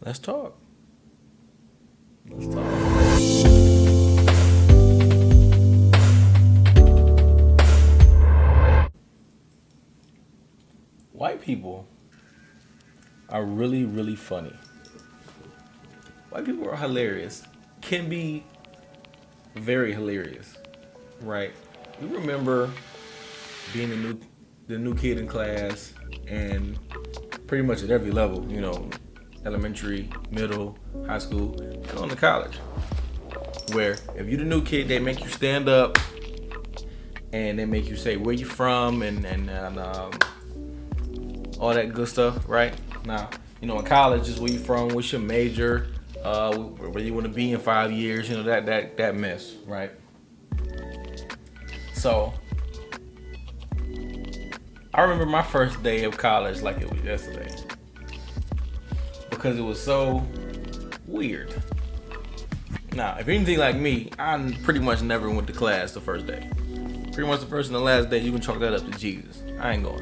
Let's talk. Let's talk. White people are really, really funny. White people are hilarious. Can be very hilarious, right? We remember being the new kid in class, and pretty much at every level, elementary, middle, high school, and on to college. Where if you're the new kid, they make you stand up and they make you say where you from and all that good stuff, right? Now, in college is where you from, what's your major, where you want to be in 5 years, that mess, right? So I remember my first day of college like it was yesterday because it was so weird. Now, if you're anything like me, I pretty much never went to class the first day. Pretty much the first and the last day, you can chalk that up to Jesus. I ain't going.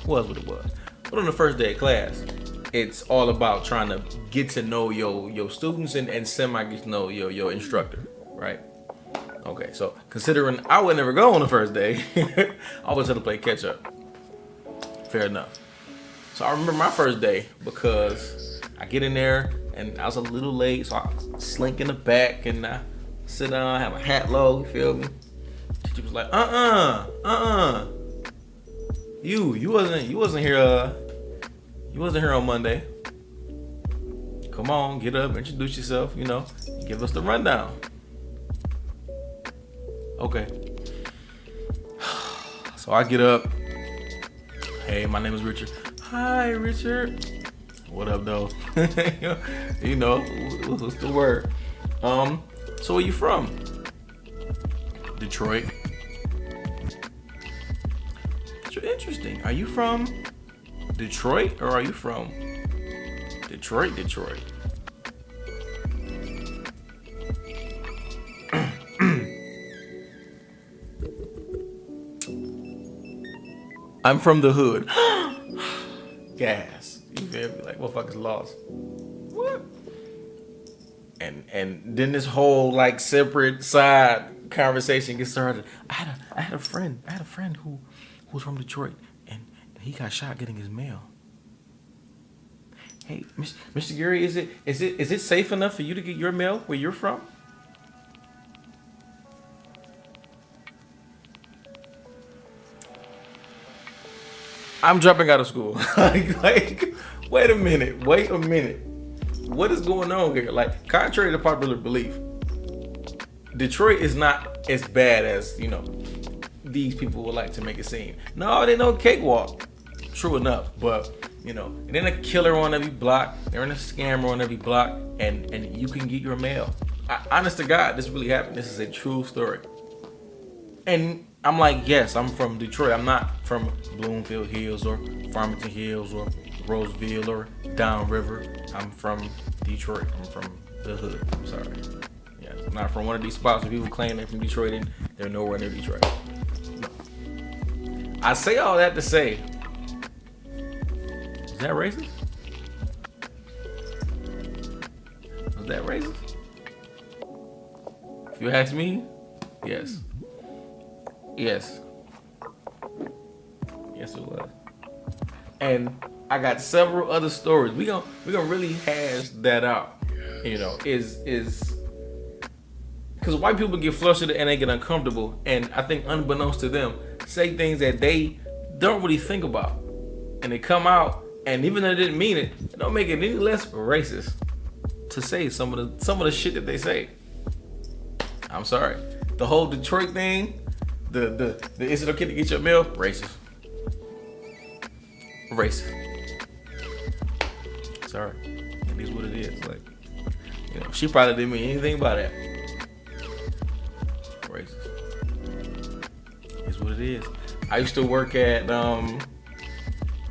Was what it was. But on the first day of class, it's all about trying to get to know your students and semi get to know your instructor, right? Okay, so considering I would never go on the first day, I always had to play catch up. Fair enough. So I remember my first day because I get in there and I was a little late, so I slink in the back and I sit down, have my hat low, you feel me? She was like, You wasn't here you wasn't here on Monday. Come on, get up, introduce yourself, give us the rundown. Okay. So I get up. Hey, my name is Richard. Hi, Richard. What up, though? What's the word? So where you from? Detroit. Interesting. Are you from Detroit or are you from Detroit? I'm from the hood. Gas. You feel me? Like, motherfuckers lost. What? And then this whole separate side conversation gets started. I had a friend who was from Detroit and he got shot getting his mail. Hey, Mr. Gary, is it safe enough for you to get your mail where you're from? I'm dropping out of school. Wait a minute. What is going on here? Contrary to popular belief, Detroit is not as bad as, these people would like to make it seem. No, they know cakewalk. True enough, but, it ain't a killer on every block. There ain't a scammer on every block, and you can get your mail. Honest to God, this really happened. This is a true story. And I'm like, yes, I'm from Detroit. I'm not from Bloomfield Hills or Farmington Hills or Roseville or Downriver. I'm from Detroit. I'm from the hood. I'm sorry. Yeah, I'm not from one of these spots where people claim they're from Detroit and they're nowhere near Detroit. No. I say all that to say, is that racist? Was that racist? If you ask me, yes. Yes, it was. And I got several other stories. We gonna really hash that out. Is because white people get flustered and they get uncomfortable, and I think unbeknownst to them, say things that they don't really think about, and they come out, and even though they didn't mean it, it don't make it any less racist to say some of the shit that they say. I'm sorry. The whole Detroit thing. The is it okay to get your mail? Racist. Sorry. It is what it is. She probably didn't mean anything by that. Racist. It's what it is. I used to work at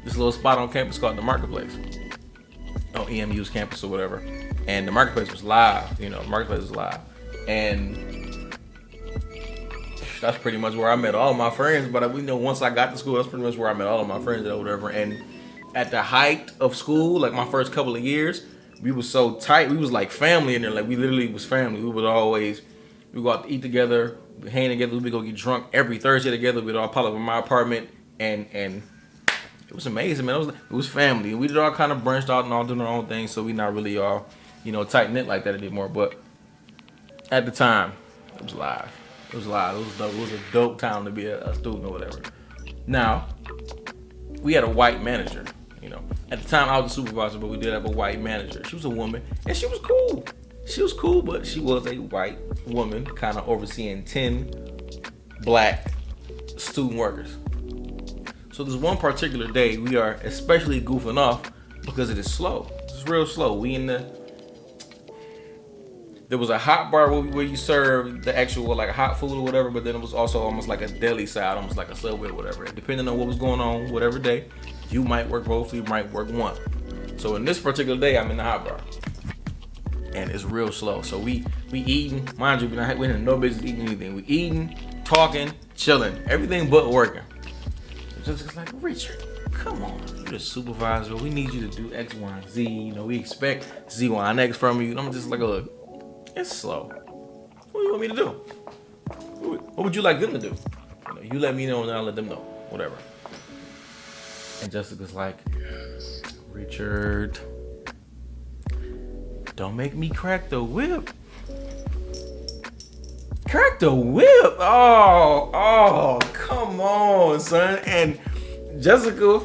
this little spot on campus called the Marketplace. On EMU's campus or whatever. And the Marketplace was live. The Marketplace was live. And that's pretty much where I met all of my friends. But once I got to school, that's pretty much where I met all of my friends or whatever. And at the height of school, my first couple of years, we was so tight. We was like family in there. Like we literally was family. We go out to eat together, we hang together. We go get drunk every Thursday together. We'd all pile up in my apartment, and it was amazing, man. It was family. We did all kind of branched out and all doing our own things. So we not really all tight knit like that anymore. But at the time, it was live. It was live. It was dope. It was a dope time to be a student or whatever. Now, we had a white manager. At the time I was a supervisor, but we did have a white manager. She was a woman, and she was cool. She was cool, but she was a white woman, kind of overseeing 10 black student workers. So this one particular day, we are especially goofing off because it is slow. It's real slow. There was a hot bar where you serve the actual like hot food or whatever, but then it was also almost like a deli side, almost like a Subway or whatever. And depending on what was going on, whatever day, you might work both, you might work one. So in this particular day, I'm in the hot bar, and it's real slow. So we eating, mind you, we had no business eating anything. We eating, talking, chilling, everything but working. Just like, Richard, come on, you're the supervisor. We need you to do X, Y, and Z. We expect Z, Y, and X from you. And I'm just like, look. It's slow. What do you want me to do? What would you like them to do? You let me know and I'll let them know. Whatever. And Jessica's like, Richard, don't make me crack the whip. Crack the whip? Oh, come on, son. And Jessica,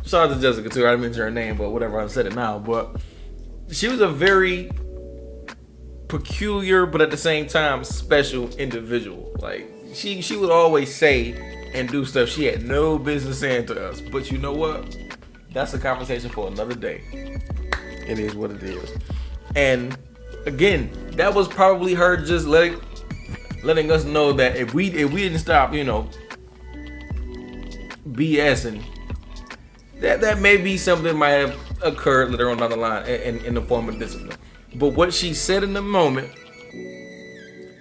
shout out to Jessica too. I didn't mention her name, but whatever, I said it now. But she was a very peculiar, but at the same time special individual. Like she would always say and do stuff she had no business saying to us. But you know what? That's a conversation for another day. It is what it is. And again, that was probably her just letting us know that if we didn't stop, BSing, that may be something that might have occurred later on down the line in the form of discipline. But what she said in the moment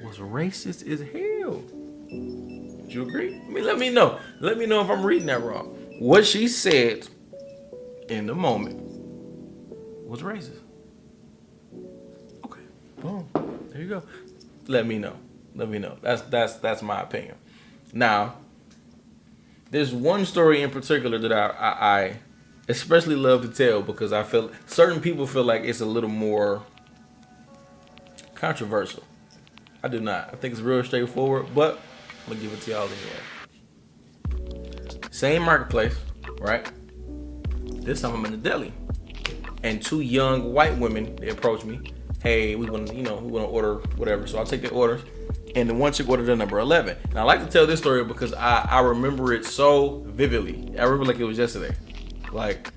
was racist as hell. Would you agree? Let me know. Let me know if I'm reading that wrong. What she said in the moment was racist. Okay. Boom. There you go. Let me know. That's my opinion. Now, there's one story in particular that I especially love to tell because I feel certain people feel like it's a little more controversial. I do not. I think it's real straightforward, but I'm gonna give it to y'all anyway. Same marketplace, right? This time I'm in the deli, and two young white women, they approach me. Hey, we want to order whatever. So I'll take their orders, and the one chick ordered the number 11. And I like to tell this story because I remember it so vividly. I remember like it was yesterday. Like,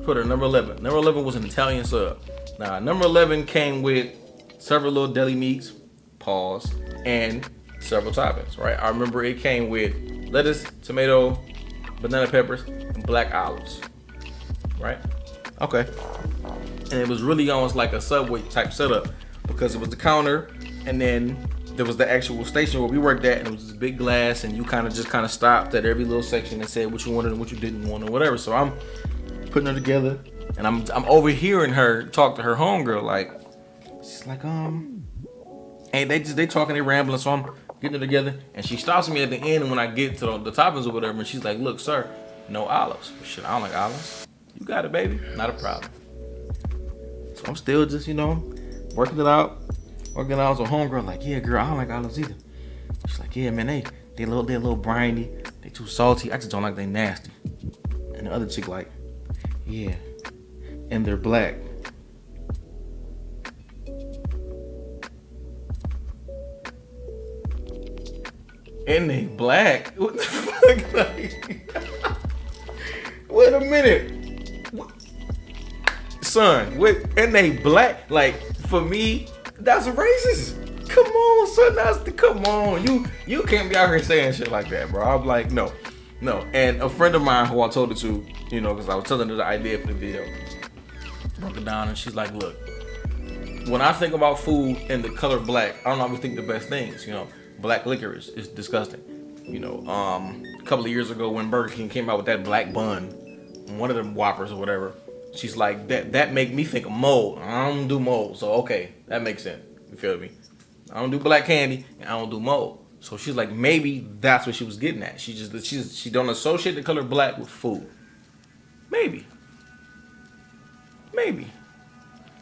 put her number 11. Number 11 was an Italian sub. Now, number 11 came with several little deli meats, pause, and several toppings, right? I remember it came with lettuce, tomato, banana peppers, and black olives, right? Okay. And it was really almost like a Subway type setup because it was the counter, and then there was the actual station where we worked at, and it was this big glass, and you kind of stopped at every little section and said what you wanted and what you didn't want or whatever. So I'm putting her together, and I'm overhearing her talk to her homegirl, like, she's like, hey, they talking, they rambling, so I'm getting it together, and she stops me at the end when I get to the toppings or whatever, and she's like, look, sir, no olives. Shit, I don't like olives. You got it, baby. Not a problem. So I'm still just, working it out. So homegirl like, yeah, girl, I don't like olives either. She's like, yeah, man, they're a little briny. They too salty. I just don't like they nasty. And the other chick like, yeah, and they're black. And they black? What the fuck? Like, wait a minute. Son, and they black? Like, for me, that's racist. Come on, son, come on. You can't be out here saying shit like that, bro. I'm like, no. And a friend of mine who I told it to, because I was telling her the idea for the video, broke it down, and she's like, look, when I think about food and the color black, I don't always think the best things, Black licorice is disgusting. A couple of years ago when Burger King came out with that black bun, one of them Whoppers or whatever, She's like, that make me think of mold. I don't do mold. So okay, that makes sense. You feel me? I don't do black candy and I don't do mold. So she's like, maybe that's what she was getting at. She don't associate the color black with food. Maybe.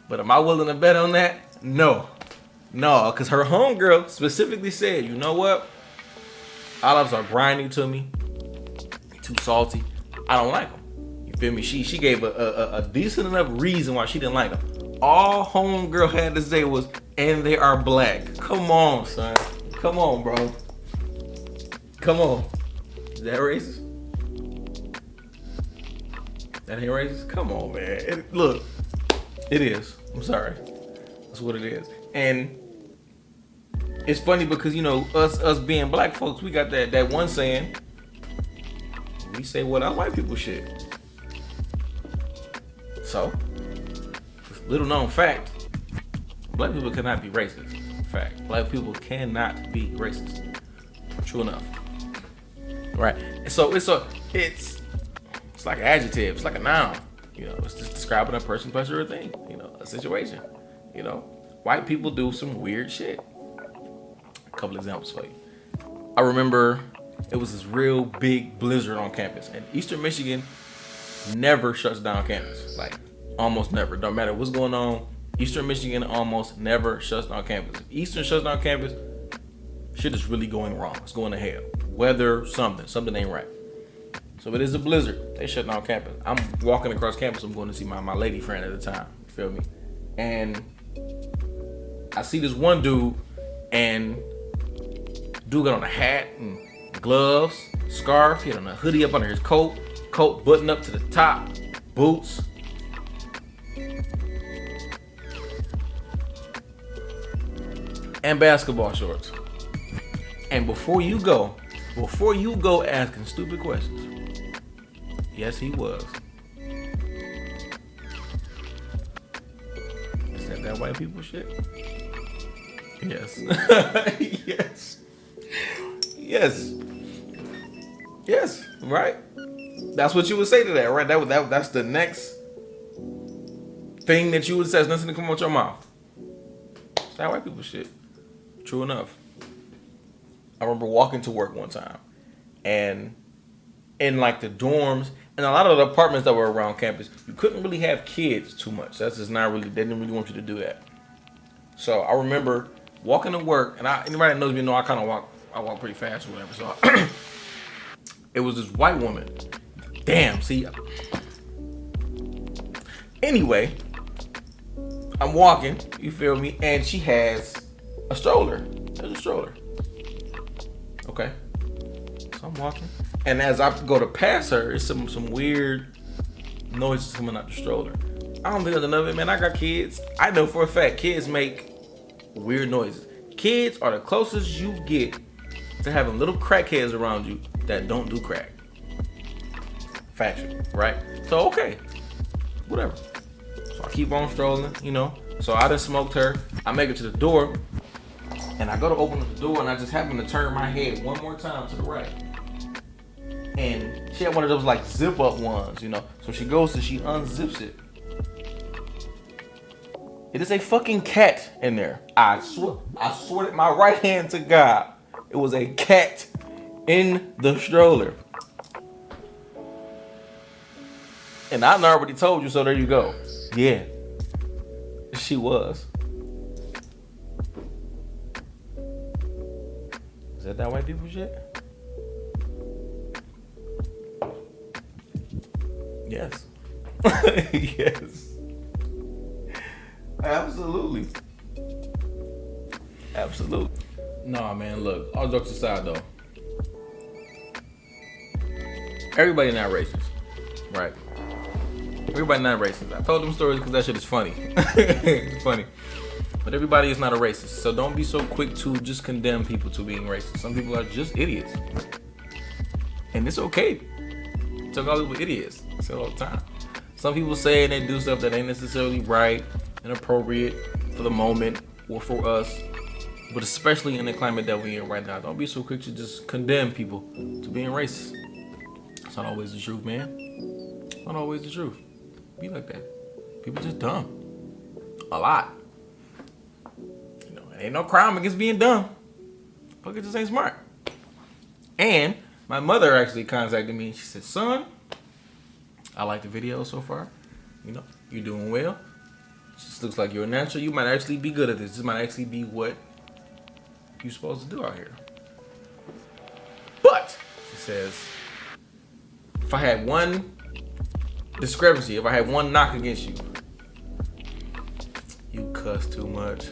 But am I willing to bet on that? No, because her homegirl specifically said, you know what? Olives are briny to me, too salty. I don't like them. You feel me? She gave a decent enough reason why she didn't like them. All homegirl had to say was, and they are black. Come on, son. Come on, bro. Come on. Is that racist? That ain't racist? Come on, man. Look, it is. I'm sorry. That's what it is. And it's funny because, you know, us being black folks, we got that one saying. We say what our white people shit. So, little known fact, black people cannot be racist. Fact. Black people cannot be racist. True enough. Right. So it's like an adjective. It's like a noun. You know, it's just describing a person, place, or a thing. You know, a situation. You know, white people do some weird shit. A couple examples for you. I remember it was this real big blizzard on campus, and Eastern Michigan never shuts down campus. Like, almost never. Don't matter what's going on. Eastern Michigan almost never shuts down campus. If Eastern shuts down campus, shit is really going wrong. It's going to hell. Weather, something ain't right. So it is a blizzard. They shut down campus. I'm walking across campus. I'm going to see my lady friend at the time. You feel me? And I see this one dude, and dude got on a hat and gloves, scarf. He had on a hoodie up under his coat buttoned up to the top, boots. And basketball shorts. And before you go asking stupid questions, yes, he was. Is that white people shit? Yes. Yes. Right? That's what you would say to that, right? That's the next thing that you would say. There's nothing to come out your mouth. It's that white people shit. True enough. I remember walking to work one time, and in like the dorms and a lot of the apartments that were around campus, you couldn't really have kids too much. That's just not really, they didn't really want you to do that. So I remember walking to work, and anybody that knows me know I walk pretty fast or whatever. So it was this white woman. Damn, see. Anyway, I'm walking, you feel me, and she has a stroller. There's a stroller. Okay. So I'm walking. And as I go to pass her, it's some weird noises coming out the stroller. I don't think there's none of it, man. I got kids. I know for a fact kids make weird noises. Kids are the closest you get to having little crackheads around you that don't do crack. Factual, right? So, okay. Whatever. So I keep on strolling, you know. So I done smoked her. I make it to the door. And I go to open up the door, and I just happen to turn my head one more time to the right. And she had one of those like zip up ones, you know. So she goes and she unzips it. It is a fucking cat in there. I swear to my right hand to God, it was a cat in the stroller. And I already told you, so there you go. Yeah, she was. Is that white people shit? Yes. Yes. Absolutely. Nah, man, look, all jokes aside though. Everybody not racist, right? Everybody not racist. I told them stories because that shit is funny. It's funny. But everybody is not a racist. So don't be so quick to just condemn people to being racist. Some people are just idiots. And it's okay to call people idiots. I say it all the time. Some people say and they do stuff that ain't necessarily right and appropriate for the moment or for us. But especially in the climate that we're in right now, don't be so quick to just condemn people to being racist. It's not always the truth, man. It's not always the truth. be like that. People just dumb. A lot. You know, ain't no crime against being dumb. Fucker just ain't smart. And my mother actually contacted me and she said, son, I like the video so far. You know, you're doing well. Just looks like you're a natural. You might actually be good at this. This might actually be what you're supposed to do out here. But, she says, if I had one discrepancy, if I had one knock against you, you cuss too much.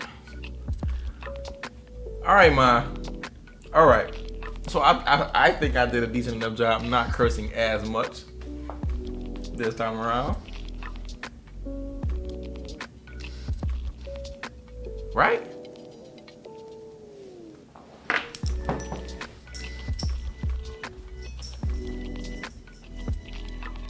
All right, Ma. All right. So I think I did a decent enough job not cursing as much this time around. Right?